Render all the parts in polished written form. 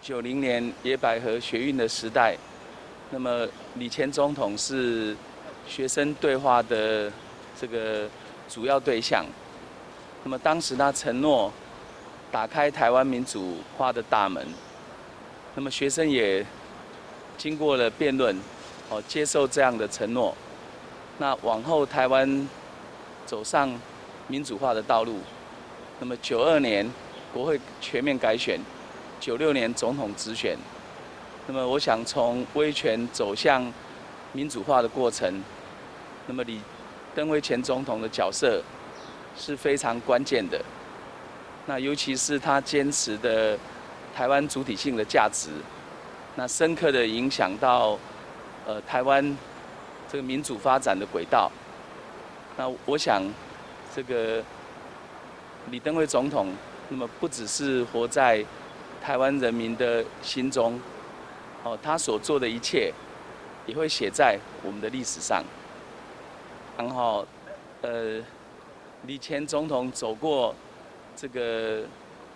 1990年野百合学运的时代，那么李前总统是学生对话的这个主要对象。那么当时他承诺打开台湾民主化的大门，那么学生也经过了辩论，接受这样的承诺。那往后台湾走上民主化的道路，那么92年国会全面改选，96年总统直选。那么我想从威权走向民主化的过程，那么李登辉前总统的角色是非常关键的。那尤其是他坚持的台湾主体性的价值，那深刻的影响到台湾这个民主发展的轨道。那我想，这个李登辉总统，那么不只是活在台湾人民的心中，他所做的一切也会写在我们的历史上。然后，李前总统走过这个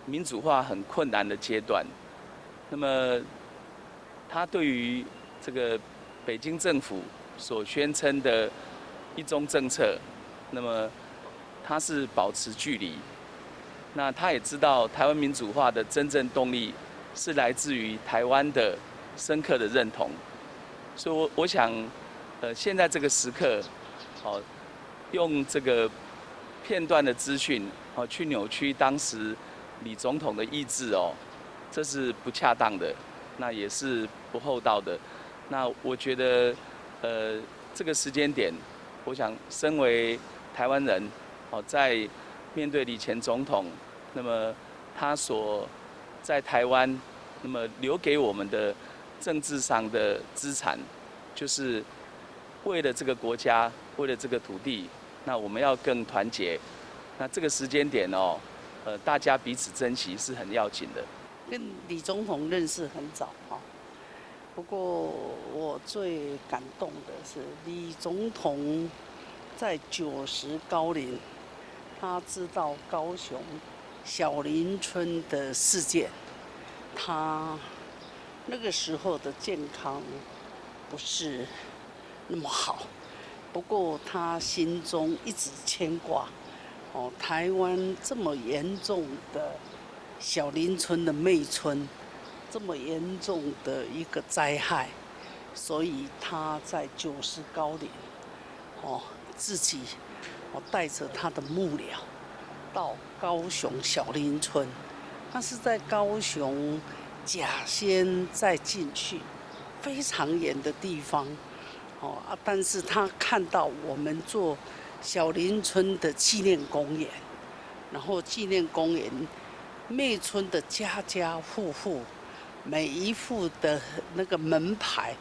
民主化很困难的阶段，那么他对于这个北京政府所宣称的一中政策，那么他是保持距离。那他也知道台湾民主化的真正动力是来自于台湾的深刻的认同，所以我想，现在这个时刻，用这个片段的资讯，去扭曲当时李总统的意志，这是不恰当的，那也是不厚道的。那我觉得，这个时间点，我想身为台湾人，在面对李前总统，那么他所在台湾，那么留给我们的政治上的资产，就是为了这个国家，为了这个土地，那我们要更团结。那这个时间点大家彼此珍惜是很要紧的。跟李总统认识很早不过我最感动的是李总统在90高龄，他知道高雄小林村的事件，他那个时候的健康不是那么好，不过他心中一直牵挂台湾这么严重的小林村的妹村，这么严重的一个灾害，所以他在90高龄自己带着他的幕僚到高雄小林村，他是在高雄甲仙再进去非常远的地方但是他看到我们做小林村的纪念公园，然后纪念公园妹村的家家户户每一户的那个门牌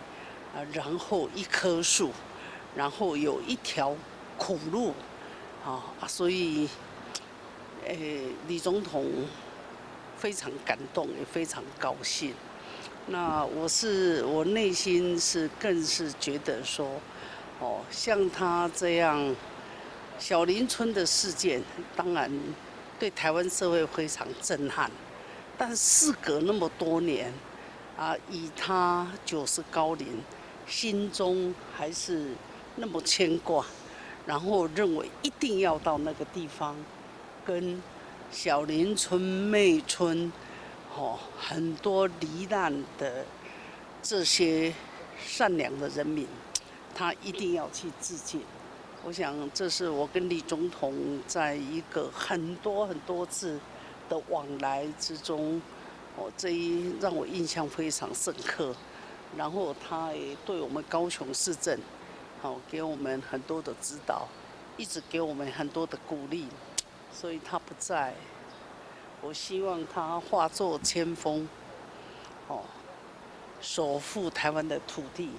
然后一棵树，然后有一条苦路所以李总统非常感动，也非常高兴。那我内心更是觉得说像他这样小林村的事件，当然对台湾社会非常震撼，但事隔那么多年以他90高龄，心中还是那么牵挂，然后认为一定要到那个地方，跟小林村、妹村很多罹难的这些善良的人民，他一定要去致敬。我想这是我跟李总统在一个很多次的往来之中这一让我印象非常深刻。然后他也对我们高雄市政给我们很多的指导，一直给我们很多的鼓励。所以他不在，我希望他化作千锋守护台湾的土地，